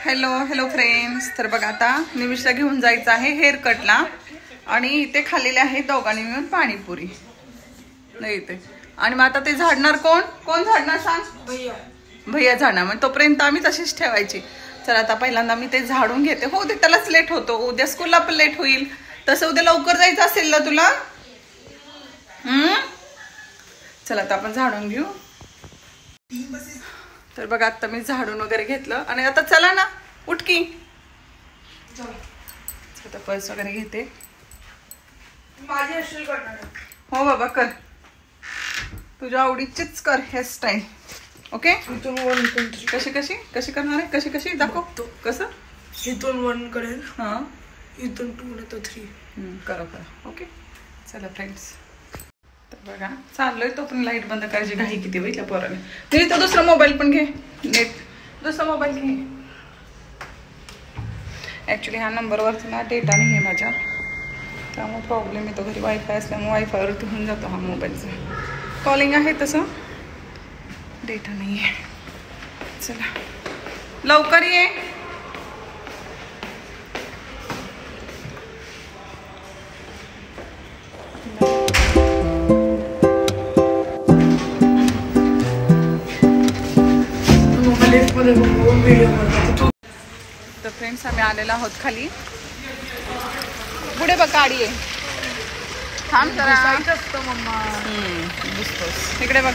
Hello friends. तर बघा आता निमिषला घेऊन जायचं आहे हेअर कटला आणि इथे खाल्लेले आहे दोघांनी मिळून पाणीपुरी नाही इथे. आणि मग आता ते झाडणार कोण झाडणार सांग? भैया झाडणार. मग तोपर्यंत आम्ही तशीच ठेवायची. चला आता पहिल्यांदा मी ते झाडून घेते. हो ते त्यालाच लेट होतो, उद्या स्कूलला पण लेट होईल. तसं उद्या लवकर जायचं असेल ना तुला. चला आता आपण झाडून घेऊ. तर बघा आता मी झाडून वगैरे घेतलं आणि आता चला ना उठकी. आता पर्स वगैरे घेते. माझी हेअरस्टाईल करणार. हो बाबा कर, तुझ्या आवडीचीच कर हेअरस्टाईल. ओके. इथून 1 2 3 कशी करणार आहे? कशी दाखव. कसं? इथून 1 करेल. हां इथून 2 नाही तर 3. करा. ओके चला फ्रेंड्स. तर बघा चाललोय तो पण लाईट बंद करायची घाई किती वेळ पोराने. तरी तो दुसरा मोबाईल पण घे, नेट दुसरा मोबाईल घे. ॲक्च्युली ह्या नंबरवरती ना डेटा नाही आहे माझ्या, त्यामुळे प्रॉब्लेम येतो. घरी वायफाय असल्यामुळे वायफायवरती होऊन जातो हा मोबाईलचा. कॉलिंग आहे तसं, डेटा नाही आहे. चला लवकर ये. तर फ्रेंड्स आम्ही आलेलो आहोत खाली. पुढे बघ गाडी आहे. थांब जरा. असतं मम्मा. दिसतोस इकडे बघ.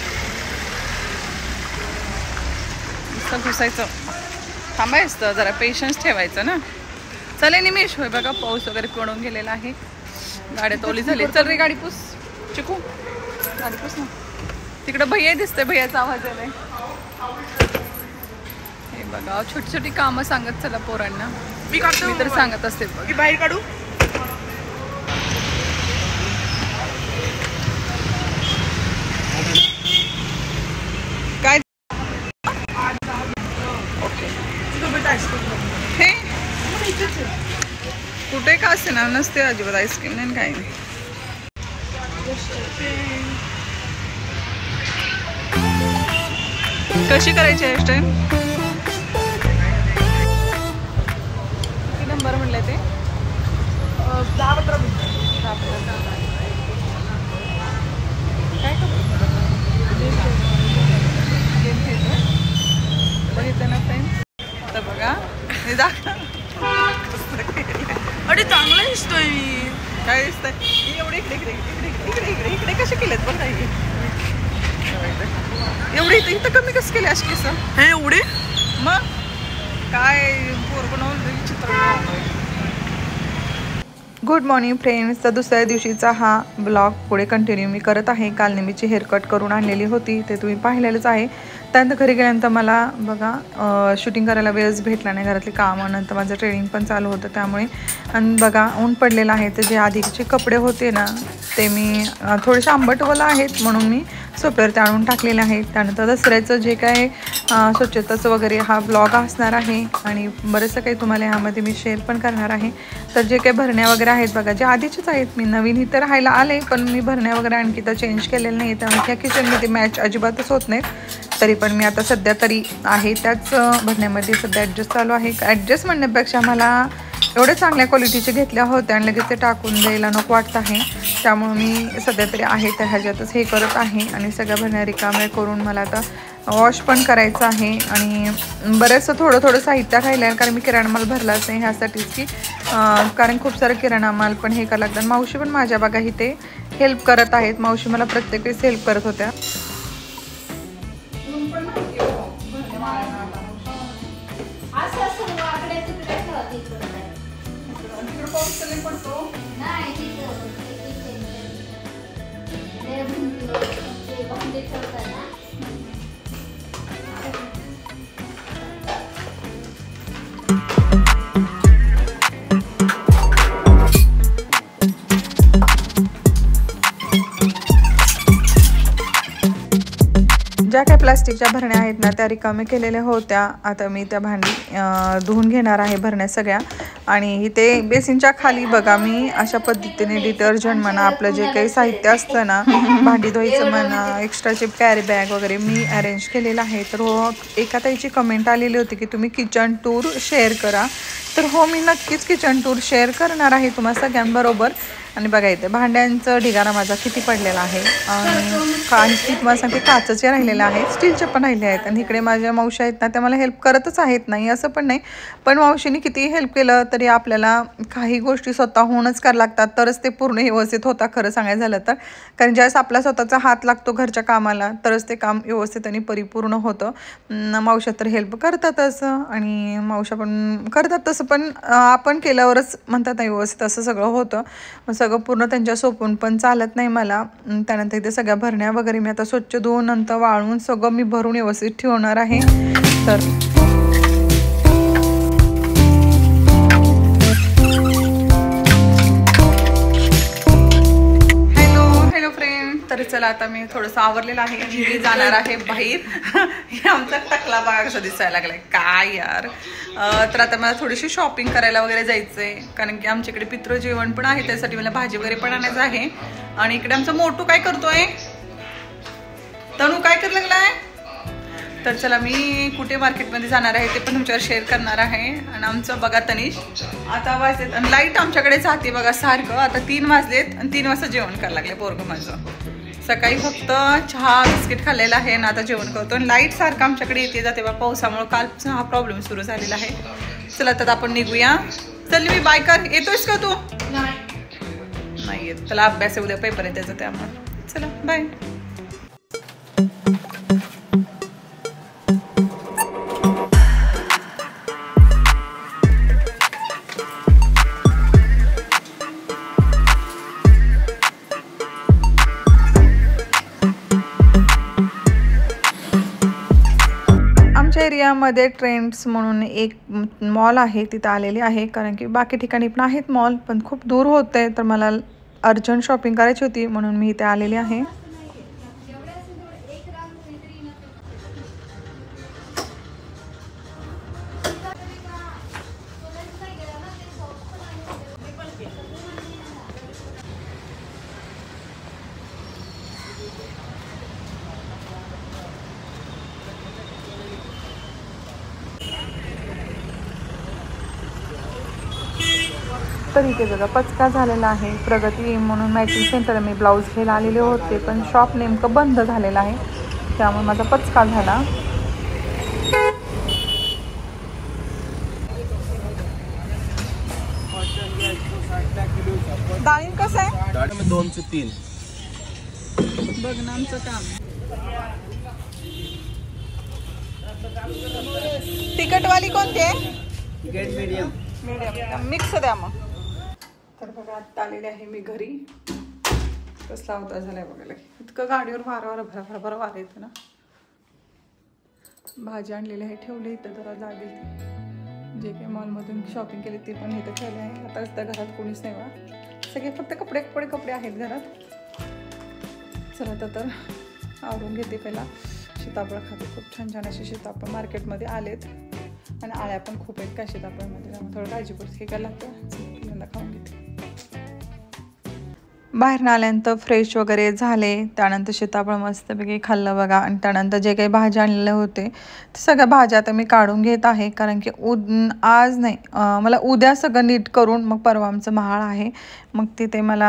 नुसतं घुसायचं. थांबायचं जरा, पेशन्स ठेवायचं ना. चले निमिष. होय बघा पाऊस वगैरे पडून गेलेला आहे. गाड्या ओली झाली. चल रे गाडी पुस. चिकू गाडी पुस ना. तिकडं भैया दिसतंय, भैयाचा आवाज आलाय. हे बघा छोटी छोटी कामं सांगत चला पोरांना. मी तर सांगत असते. बाहेर काढू. काय ओके. हे कुठे का असते ना, नसते अजिबात आईस्क्रीम नाही काही नाही. कशी करायची हेअरस्टाईल? किती नंबर म्हणले ते? 10-15 मिनिटं. काय बघितलं ना फ्रेंड्स. तर बघा हे अरे चांगला दिसतोय मी. काय दिसतंय? एवढे इकडे कसे केलेत बघ. काही एवढे इथं कमी कसं केले अशी केस? हे एवढे मग काय पोर बनवलं चित्र. Good morning friends. तर दुसऱ्या दिवशीचा हा ब्लॉग पुढे कंटिन्यू मी करत आहे. काल नेहमीची हेअरकट करून आणलेली होती, ते तुम्ही पाहिलेलंच आहे. त्यानंतर घरी गेल्यानंतर मला बघा शूटिंग करायला वेळच भेटला नाही. घरातली कामं, नंतर माझं ट्रेनिंग पण चालू होतं त्यामुळे. आणि बघा ऊन पडलेलं आहे. तर जे आधीचे कपडे होते ना ते मी थोडेसे आंबटवाला आहेत म्हणून मी सोप्यावरती आणून टाकलेले आहेत. त्यानंतर दसऱ्याचं जे काय स्वच्छताचं वगैरे हा ब्लॉग असणार आहे आणि बरंचसं काही तुम्हाला ह्यामध्ये मी शेअर पण करणार आहे. तर जे काही भरण्या वगैरे आहेत बघा, जे आधीचेच आहेत. मी नवीन इथं राहायला आले पण मी भरण्या वगैरे आणखी तर चेंज केलेलं नाही, त्यामुळे ह्या किचनमध्ये मॅच अजिबातच होत नाहीत. तरी पण मी आता सध्या तरी आहे त्याच भरण्यामध्ये सध्या ॲडजस्ट चालू आहे. ॲडजस्ट म्हणण्यापेक्षा मला एवढे चांगल्या क्वालिटीचे घेतल्या होत्या आणि लगेच ते टाकून द्यायला नको वाटत आहे. त्यामुळे मी सध्या तरी आहे त्या ह्याच्यातच हे करत आहे. आणि सगळ्या भरण्या रिकाम्या करून मला आता वॉश पण करायचं आहे. आणि बरेचसं थोडं साहित्य राहिलं आहे, कारण मी किराणा माल भरलाच नाही ह्यासाठीच की कारण खूप सारं किराणा माल पण हे करावं लागतं. मावशी पण माझ्या बघा इथे हेल्प करत आहेत. मावशी मला प्रत्येक वेळेस हेल्प करत होत्या. ज्या काही प्लास्टिकच्या भरण्या आहेत ना त्या रिकामे केलेल्या होत्या. आता मी त्या भांडी धुवून घेणार आहे भरण्या सगळ्या. आणि इथे बेसिनच्या खाली बघा मी अशा पद्धतीने डिटर्जंट म्हणा आपलं जे काही साहित्य असतं ना भांडी धुवायचं म्हणा एक्स्ट्राचे कॅरी बॅग वगैरे मी अरेंज केलेलं आहे. तर हो एका ताईची कमेंट आलेली होती की तुम्ही किचन टूर शेअर करा. तर हो मी नक्कीच किचन टूर शेअर करणार आहे तुम्हा सगळ्यांबरोबर. आणि बघा इथे भांड्यांचं ढिगारा माझा किती पडलेला आहे आणि तुम्हाला सांगते काचेचे राहिलेले आहेत स्टीलचे पण राहिले आहेत. आणि इकडे माझ्या मावशी आहेत ना त्या मला हेल्प करतच आहेत नाही असं पण नाही पण मावशीने किती हेल्प केलं तरी आपल्याला काही गोष्टी स्वतःहूनच करायला लागतात तरच ते पूर्ण व्यवस्थित होता खरं सांगायचं झालं तर. कारण ज्यावेळेस आपला स्वतःचा हात लागतो घरच्या कामाला तरच ते काम व्यवस्थित आणि परिपूर्ण होतं. मावशा तर हेल्प करतातच आणि मावशा पण करतात तसं पण आपण केल्यावरच म्हणतात नाही व्यवस्थित असं सगळं होतं. सगळं पूर्ण त्यांच्या सोपून पण चालत नाही मला. त्यानंतर इथे सगळ्या भरण्या वगैरे मी आता स्वच्छ धुवून नंतर वाळून सगळं मी भरून व्यवस्थित ठेवणार आहे. तर हॅलो फ्रेंड. तर चला आता मी थोडंसं आवरलेलं आहे मी जाणार आहे बाहेर. हे आमचा टकला बघा कसं दिसायला लागलाय काय यार. तर आता मला थोडीशी शॉपिंग करायला वगैरे जायचंय कारण की आमच्याकडे पितृ जेवण पण आहे त्यासाठी मला भाजी वगैरे पण आणायचं आहे. आणि इकडे आमचा मोटू काय करतोय तनू काय करायला लागलाय. तर चला मी कुठे मार्केटमध्ये जाणार आहे ते पण तुमच्यावर शेअर करणार आहे. आणि आमचं बघा तनिष आता वाजलेत आणि लाईट आमच्याकडे जाते बघा सारखं. आता 3 वाजलेत आणि 3 वाजता जेवण करायला लागले पोरगं माझं. सकाळी फक्त चहा बिस्किट खाल्लेला आहे ना आता जेवण करतो. आणि लाईट सारखं आमच्याकडे येते जाते बा पावसामुळे कालपासून हा प्रॉब्लेम सुरू झालेला आहे. चला तर आपण निघूया. चल मी बाय कर येतोयस का तू. नाही येत त्याला अभ्यास उद्या पेपर आहे त्याचा त्यामुळे. चला बाय. एरियामध्ये ट्रेंड्स म्हणून एक मॉल आहे तिथं आलेली आहे कारण की बाकी ठिकाणी पण आहेत मॉल पण खूप दूर होते तर मला अर्जंट शॉपिंग करायची होती म्हणून मी इथे आलेली आहे. तर इथे बघा पचका झालेला आहे प्रगती म्हणून मॅचिंग सेंटर मी ब्लाऊज घ्यायला आलेले होते पण शॉप नेमकं बंद झालेलं आहे त्यामुळे माझा पचका झाला. डाळिंब कसं आहे. डाळिंब 2 से 3 बघ ना आमचं काम. तिखटवाली कोणती आहे. तिखट मीडियम मिक्स द्या मग. तर बघा आत्ता आलेले आहे मी घरी. कसला होता झालाय बघायला इतकं गाडीवर वारंवार भरभर वार येतं ना. भाजी आणलेली आहे ठेवली इथं जरा जागे जे काही मॉलमधून शॉपिंग केली ते पण इथं ठेवले आहे. आता त्या घरात कोणीच नाही वा सगळे फक्त कपडे आहेत घरात. चला तर आवरून घेते पहिला. सीताफळ खाते खूप छान छान असे सीताफळ मार्केटमध्ये आलेत आणि आळ्या पण खूप आहेत काय सीताफळमध्ये त्यामुळे थोडं काळजीपूर्वक हे करायला लागतं. यंदा खाऊन घेते. बाहेर आल्यानंतर फ्रेश वगैरे झाले त्यानंतर सीताफळ मस्तपैकी खाल्लं बघा. आणि त्यानंतर जे काही भाज्या आणलेले होते ते सगळ्या भाज्या आता मी काढून घेत आहे कारण की आज नाही मला उद्या सगळं नीट करून मग परवा आमचं महाळ आहे मग तिथे मला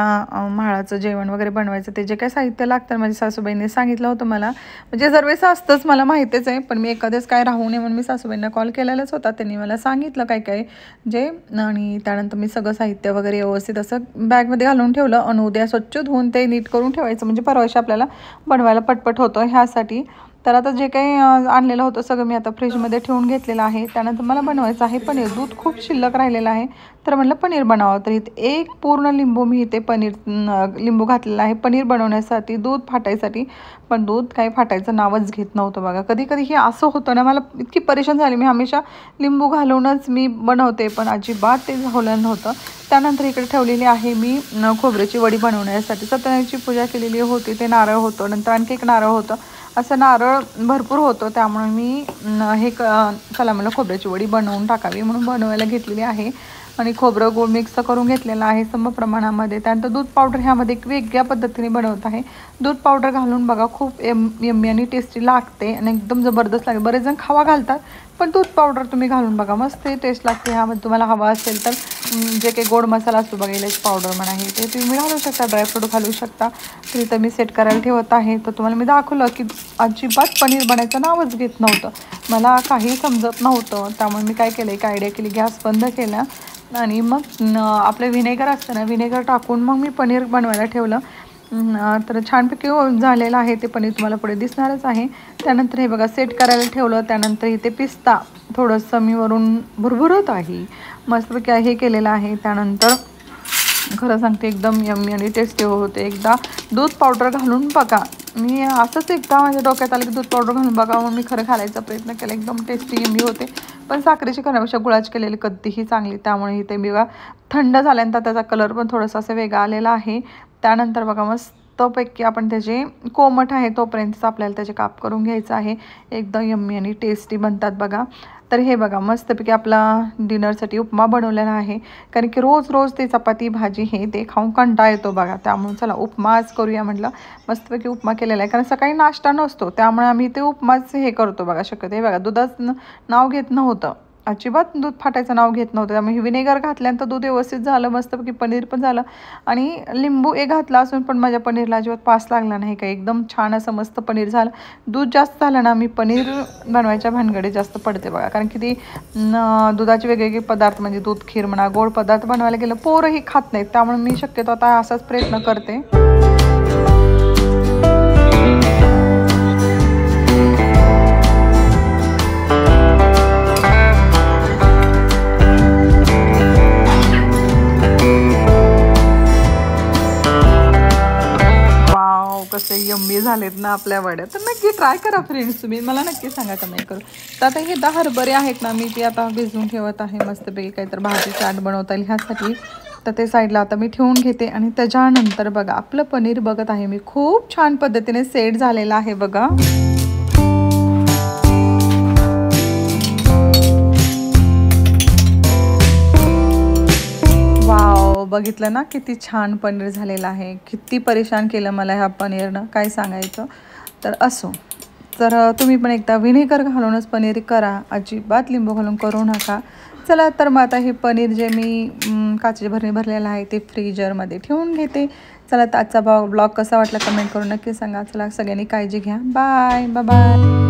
महाळाचं जेवण वगैरे बनवायचं ते जे काही साहित्य लागतं माझ्या सासूबाईंनी सांगितलं होतं मला म्हणजे सर्वेस असतंच मला माहितीच आहे पण मी एखादेच काय राहू नये म्हणून मी सासूबाईंना कॉल केलेलाच होता. त्यांनी मला सांगितलं काय काय जे आणि त्यानंतर मी सगळं साहित्य वगैरे व्यवस्थित असं बॅगमध्ये घालून ठेवलं आणि उद्या स्वच्छ धुवून ते नीट करून ठेवायचं म्हणजे परवाशी आपल्याला बनवायला पटपट होतं ह्यासाठी. तर आता जे काही आणलेलं होतं सगळं मी आता फ्रीजमध्ये ठेवून घेतलेलं आहे. त्यानंतर मला बनवायचं आहे पनीर. दूध खूप शिल्लक राहिलेलं आहे तर म्हटलं पनीर बनावं. तर इथे एक पूर्ण लिंबू मी इथे लिंबू घातलेला आहे पनीर बनवण्यासाठी दूध फाटायसाठी. पण दूध काही फाटायचं नावच घेत नव्हतं बघा. कधी कधी हे असं होतं ना मला इतकी परेशान झाली. मी हमेशा लिंबू घालूनच मी बनवते पण अजिबात ते झालं नव्हतं. त्यानंतर इकडे ठेवलेली आहे मी खोबऱ्याची वडी बनवण्यासाठी. सत्यनारायणची पूजा केलेली होती ते नारळ होतं नंतर आणखी एक नारळ होतं असं नारळ भरपूर होतं, त्यामुळे मी चला मला खोबऱ्याची वडी बनवून टाकावी म्हणून बनवायला घेतलेली आहे. आणि खोबरं गूळ मिक्स करून घेतलेलं आहे सम प्रमाणामध्ये. त्यानंतर दूध पावडर ह्यामध्ये एक वेगळ्या पद्धतीने बनवत आहे. दूध पावडर घालून बघा खूप यम्मी आणि टेस्टी लागते आणि एकदम जबरदस्त लागते. बरेच जण खवा घालतात, पण दूध पावडर तुम्ही घालून बघा, मस्त टेस्ट लागते. ह्यामध्ये तुम्हाला हवा असेल तर जे काही गोड मसाला असतो बघा, इलायची पावडर म्हणा, हे ते तुम्ही घालू शकता, ड्रायफ्रूट घालू शकता. तरी तर मी सेट करायला ठेवत आहे. तर तुम्हाला मी दाखवलं की अजिबात पनीर बनायचं नावच घेत नव्हतं, मला काही समजत नव्हतं. त्यामुळे मी काय केलं, एक आयडिया केली, गॅस बंद केला आणि मग आपलं व्हिनेगर असतं ना, व्हिनेगर टाकून मग मी पनीर बनवायला ठेवलं. तर छानपैकी झालेलं आहे ते पनीर, तुम्हाला पुढे दिसणारच आहे. त्यानंतर हे बघा सेट करायला ठेवलं. त्यानंतर इथे पिस्ता थोडंसं मी वरून भुरभुरत आहे, मस्तपैकी हे केलेलं आहे. त्यानंतर खरं सांगते एकदम यम्मी आणि टेस्टी होते. एकदा दूध पावडर घालून बघा, मी असंच एकदा माझ्या डोक्यात आलं की दूध पावडर घालून बघा, मग मी खरं घालायचा प्रयत्न केला. एकदम टेस्टी यम्मी होते. पण साखरेची करण्यापेक्षा गुळाची केलेली कधीही चांगली. त्यामुळे इथे बघा थंड झाल्यानंतर त्याचा कलर पण थोडासा असं वेगळा आलेला आहे. त्यानंतर बघा मस्तपैकी आपण त्याचे कोमट आहे तोपर्यंतच आपल्याला त्याचे काप करून घ्यायचं आहे. एकदम यम्मी आणि टेस्टी बनतात बघा. तर हे बघा मस्तपैकी आपला डिनरसाठी उपमा बनवलेला आहे, कारण की रोज रोज ते चपाती भाजी हे ते खाऊन कंटाळा येतो बघा. त्यामुळे चला उपमा आज करूया म्हटलं. मस्तपैकी उपमा केलेला आहे, कारण सकाळी नाश्ता नसतो, त्यामुळे आम्ही ते उपमाच हे करतो बघा. शक्यतो हे बघा दुधाचं नाव घेत नव्हतं, अजिबात दूध फाटायचं नाव घेत नव्हतं. त्यामुळे व्हिनेगर घातल्यानंतर दूध व्यवस्थित झालं, मस्तपैकी पनीर पण झालं आणि लिंबू घातला असून पण माझ्या पनीरला अजिबात पास लागला नाही काही. एकदम छान असं मस्त पनीर झालं. दूध जास्त झालं ना, मी पनीर बनवायच्या भानगडे जास्त पडते बघा, कारण की ती दुधाचे वेगवेगळे पदार्थ म्हणजे दूध खीर म्हणा, गोड पदार्थ बनवायला गेलं पोरंही खात नाहीत. त्यामुळे मी शक्यतो आता असाच प्रयत्न करते. कसे यम्मी झालेत ना आपल्या वड्या. तर नक्की ट्राय करा फ्रेंड्स, तुम्ही मला नक्की सांगा कमेंट करू. तर आता हे 10 हरभरे आहेत ना, मी ते आता भिजवून ठेवत आहे मस्तपैकी काहीतरी भाजी चाट बनवता येईल ह्यासाठी. तर ते साईडला आता मी ठेवून घेते. आणि त्याच्यानंतर बघा आपलं पनीर बघत आहे मी, खूप छान पद्धतीने सेट झालेलं आहे बघा. वाव, बघितलं ना किती छान पनीर झालेलं आहे. किती परेशान केलं मला ह्या पनीरनं, काय सांगायचं. तर असो, तर तुम्ही पण एकदा व्हिनेगर घालूनच पनीर करा, अजिबात लिंबू घालून करू नका. चला तर मग आता हे पनीर जे मी काचेच्या भरणी भरलेलं आहे ते फ्रीजरमध्ये ठेवून घेते. चला तर आजचा ब्लॉग कसा वाटला कमेंट करून नक्की सांगा. चला सगळ्यांनी काळजी घ्या. Bye bye.